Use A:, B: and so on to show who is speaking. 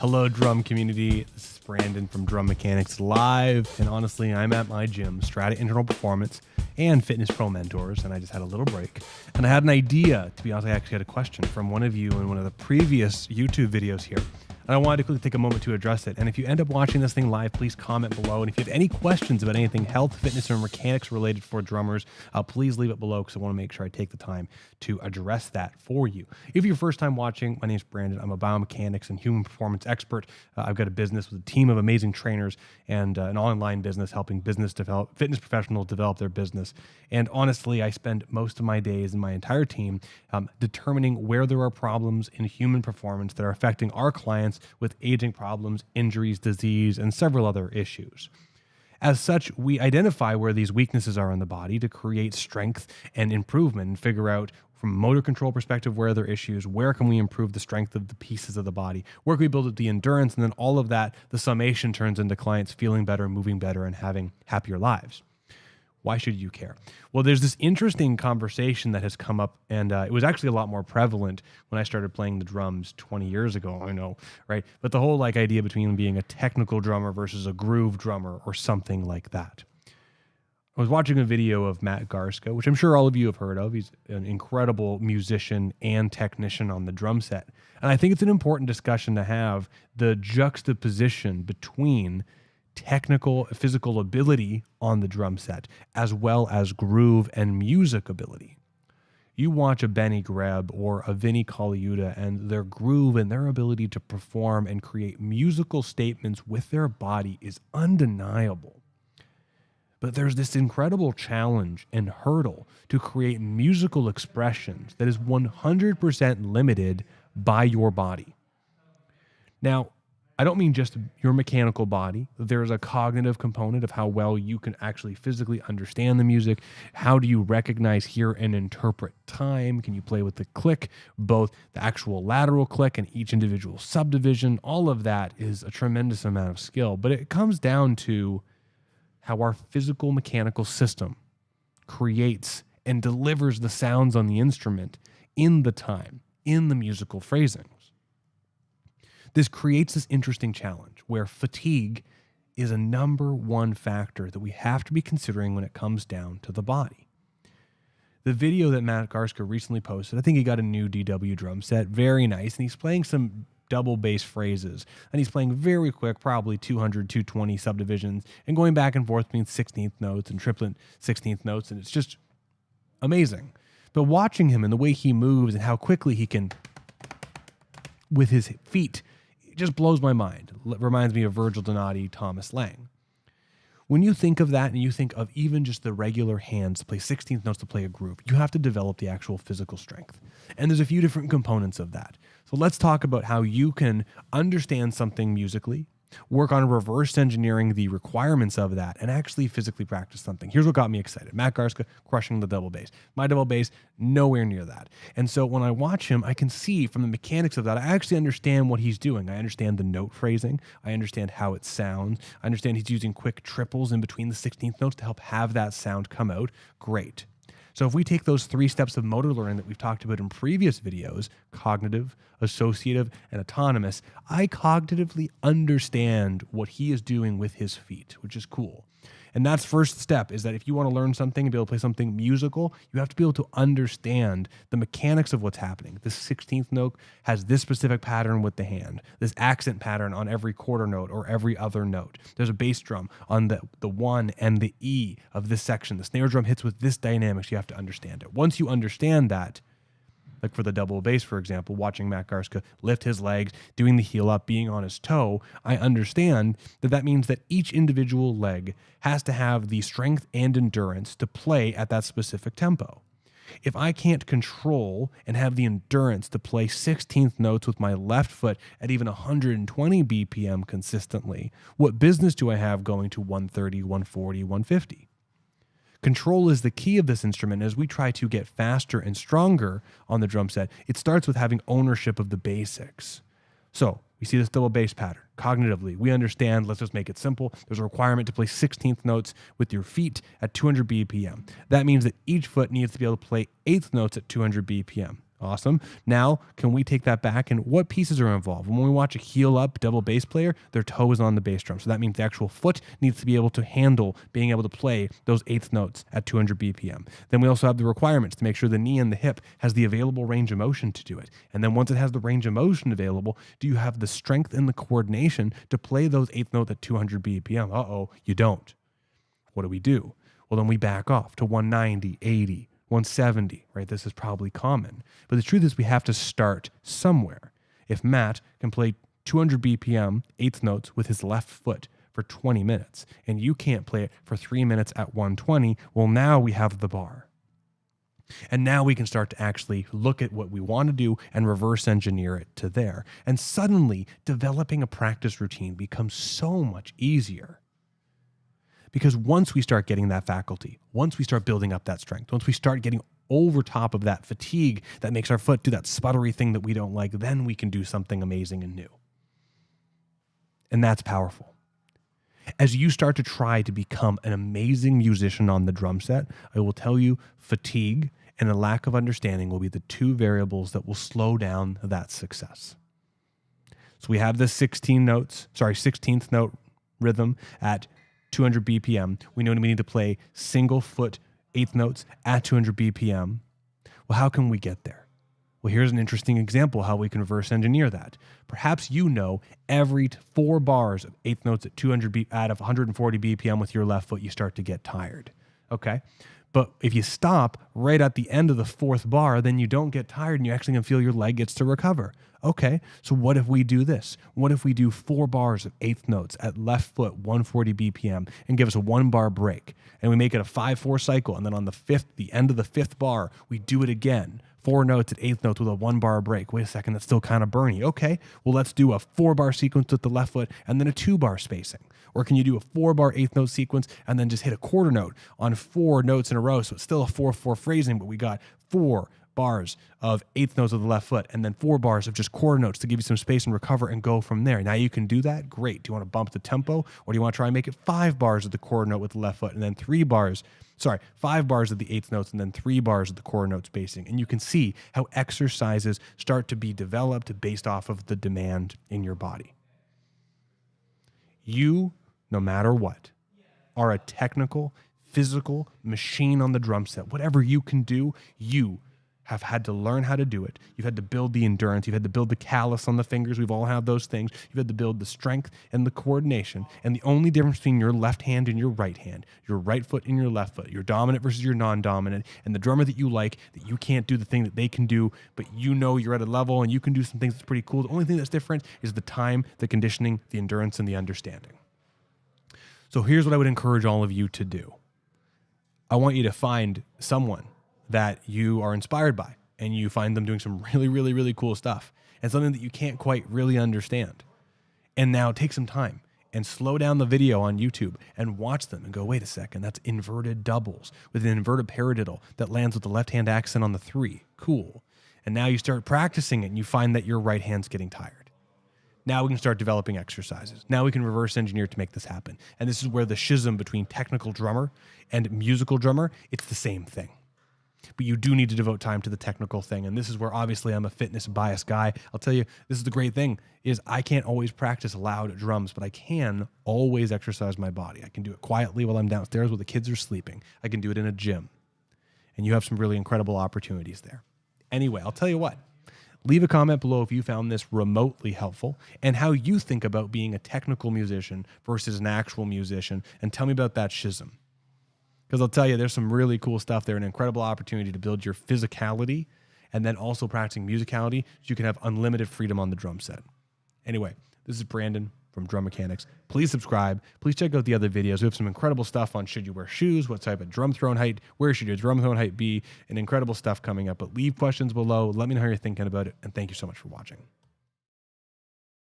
A: Hello, drum community. This is Brandon from Drum Mechanics Live. And honestly, I'm at my gym, Strata Internal Performance and Fitness Pro Mentors, and I just had a little break. And I had an idea. To be honest, I actually had a question from one of you in one of the previous YouTube videos here. And I wanted to quickly take a moment to address it. And if you end up watching this thing live, please comment below. And if you have any questions about anything health, fitness, or mechanics related for drummers, please leave it below because I want to make sure I take the time to address that for you. If you're first time watching, my name is Brandon. I'm a biomechanics and human performance expert. I've got a business with a team of amazing trainers and an online business helping fitness professionals develop their business. And honestly, I spend most of my days and my entire team determining where there are problems in human performance that are affecting our clients with aging problems, injuries, disease, and several other issues. As such, we identify where these weaknesses are in the body to create strength and improvement and figure out from a motor control perspective where there are issues, where can we improve the strength of the pieces of the body, where can we build up the endurance, and then all of that, the summation turns into clients feeling better, moving better, and having happier lives. Why should you care? Well, there's this interesting conversation that has come up, and it was actually a lot more prevalent when I started playing the drums 20 years ago, I know, right? But the whole idea between being a technical drummer versus a groove drummer or something like that. I was watching a video of Matt Garska, which I'm sure all of you have heard of. He's an incredible musician and technician on the drum set. And I think it's an important discussion to have the juxtaposition between technical physical ability on the drum set as well as groove and music ability. You watch a Benny Greb or a Vinnie Colaiuta and their groove and their ability to perform and create musical statements with their body is undeniable. But there's this incredible challenge and hurdle to create musical expressions that is 100% limited by your body. Now, I don't mean just your mechanical body. There's a cognitive component of how well you can actually physically understand the music. How do you recognize, hear, and interpret time? Can you play with the click, both the actual lateral click and each individual subdivision? All of that is a tremendous amount of skill, but it comes down to how our physical mechanical system creates and delivers the sounds on the instrument in the time, in the musical phrasings. This creates this interesting challenge where fatigue is a number one factor that we have to be considering when it comes down to the body. The video that Matt Garska recently posted, I think he got a new DW drum set, very nice, and he's playing some double bass phrases, and he's playing very quick, probably 200, 220 subdivisions, and going back and forth between 16th notes and triplet 16th notes, and it's just amazing. But watching him and the way he moves and how quickly he can, with his feet, it just blows my mind. It reminds me of Virgil Donati, Thomas Lang. When you think of that and you think of even just the regular hands to play 16th notes to play a groove, you have to develop the actual physical strength. And there's a few different components of that. So let's talk about how you can understand something musically, work on reverse engineering the requirements of that, and actually physically practice something. Here's what got me excited. Matt Garska crushing the double bass. My double bass, nowhere near that. And so when I watch him, I can see from the mechanics of that, I actually understand what he's doing. I understand the note phrasing. I understand how it sounds. I understand he's using quick triples in between the 16th notes to help have that sound come out. Great. So if we take those 3 steps of motor learning that we've talked about in previous videos, cognitive, associative, and autonomous, I cognitively understand what he is doing with his feet, which is cool. And that's first step, is that if you want to learn something and be able to play something musical, you have to be able to understand the mechanics of what's happening. This 16th note has this specific pattern with the hand, this accent pattern on every quarter note or every other note. There's a bass drum on the 1 and the E of this section. The snare drum hits with this dynamics. You have to understand it. Once you understand that, like for the double bass, for example, watching Matt Garska lift his legs, doing the heel up, being on his toe, I understand that that means that each individual leg has to have the strength and endurance to play at that specific tempo. If I can't control and have the endurance to play 16th notes with my left foot at even 120 BPM consistently, what business do I have going to 130, 140, 150? Control is the key of this instrument. As we try to get faster and stronger on the drum set, it starts with having ownership of the basics. So we see this double bass pattern. Cognitively, we understand, let's just make it simple. There's a requirement to play 16th notes with your feet at 200 BPM. That means that each foot needs to be able to play 8th notes at 200 BPM. Awesome. Now, can we take that back and what pieces are involved? When we watch a heel up double bass player, their toe is on the bass drum. So that means the actual foot needs to be able to handle being able to play those eighth notes at 200 BPM. Then we also have the requirements to make sure the knee and the hip has the available range of motion to do it. And then once it has the range of motion available, do you have the strength and the coordination to play those eighth notes at 200 BPM? Uh-oh, you don't. What do? Well, then we back off to 190, 80, 170, right? This is probably common. But the truth is we have to start somewhere. If Matt can play 200 BPM eighth notes with his left foot for 20 minutes, and you can't play it for 3 minutes at 120, well, now we have the bar. And now we can start to actually look at what we want to do and reverse engineer it to there. And suddenly, developing a practice routine becomes so much easier. Because once we start getting that faculty, once we start building up that strength, once we start getting over top of that fatigue that makes our foot do that sputtery thing that we don't like, then we can do something amazing and new. And that's powerful. As you start to try to become an amazing musician on the drum set, I will tell you fatigue and a lack of understanding will be the two variables that will slow down that success. So we have the 16th note rhythm at 200 BPM. We know we need to play single foot eighth notes at 200 BPM. Well, how can we get there? Well, here's an interesting example how we can reverse engineer that. Perhaps you know every 4 bars of eighth notes at 200 out of 140 BPM with your left foot, you start to get tired. Okay? But if you stop right at the end of the 4th bar, then you don't get tired and you actually can feel your leg gets to recover. Okay, so what if we do this? What if we do 4 bars of eighth notes at left foot 140 BPM and give us a 1 bar break? And we make it a 5-4 cycle. And then on the end of the 5th bar, we do it again. 4 notes at eighth notes with a 1 bar break. Wait a second, that's still kind of burny. Okay, well, let's do a 4 bar sequence with the left foot and then a 2 bar spacing. Or can you do a 4 bar eighth note sequence and then just hit a quarter note on 4 notes in a row? So it's still a 4-4 phrasing, but we got 4 bars of eighth notes of the left foot and then 4 bars of just quarter notes to give you some space and recover and go from there. Now you can do that. Great. Do you want to bump the tempo or do you want to try and make it 5 bars of the quarter note with the left foot and then 5 bars of the eighth notes and then 3 bars of the quarter note spacing? And you can see how exercises start to be developed based off of the demand in your body. You, no matter what, are a technical, physical machine on the drum set. Whatever you can do, you have had to learn how to do it. You've had to build the endurance. You've had to build the callus on the fingers. We've all had those things. You've had to build the strength and the coordination. And the only difference between your left hand and your right hand, your right foot and your left foot, your dominant versus your non-dominant, and the drummer that you like, that you can't do the thing that they can do, but you know you're at a level and you can do some things that's pretty cool. The only thing that's different is the time, the conditioning, the endurance, and the understanding. So here's what I would encourage all of you to do. I want you to find someone that you are inspired by and you find them doing some really, really, really cool stuff and something that you can't quite really understand. And now take some time and slow down the video on YouTube and watch them and go, wait a second, that's inverted doubles with an inverted paradiddle that lands with the left-hand accent on the 3. Cool. And now you start practicing it and you find that your right hand's getting tired. Now we can start developing exercises. Now we can reverse engineer to make this happen. And this is where the schism between technical drummer and musical drummer, it's the same thing. But you do need to devote time to the technical thing. And this is where obviously I'm a fitness biased guy. I'll tell you, this is the great thing is I can't always practice loud drums, but I can always exercise my body. I can do it quietly while I'm downstairs while the kids are sleeping. I can do it in a gym. And you have some really incredible opportunities there. Anyway, I'll tell you what. Leave a comment below if you found this remotely helpful and how you think about being a technical musician versus an actual musician, and tell me about that schism. Because I'll tell you, there's some really cool stuff there, an incredible opportunity to build your physicality and then also practicing musicality so you can have unlimited freedom on the drum set. Anyway, this is Brandon from Drum Mechanics. Please subscribe. Please check out the other videos. We have some incredible stuff on should you wear shoes, what type of drum throne height, where should your drum throne height be, and incredible stuff coming up. But leave questions below. Let me know how you're thinking about it, and thank you so much for watching.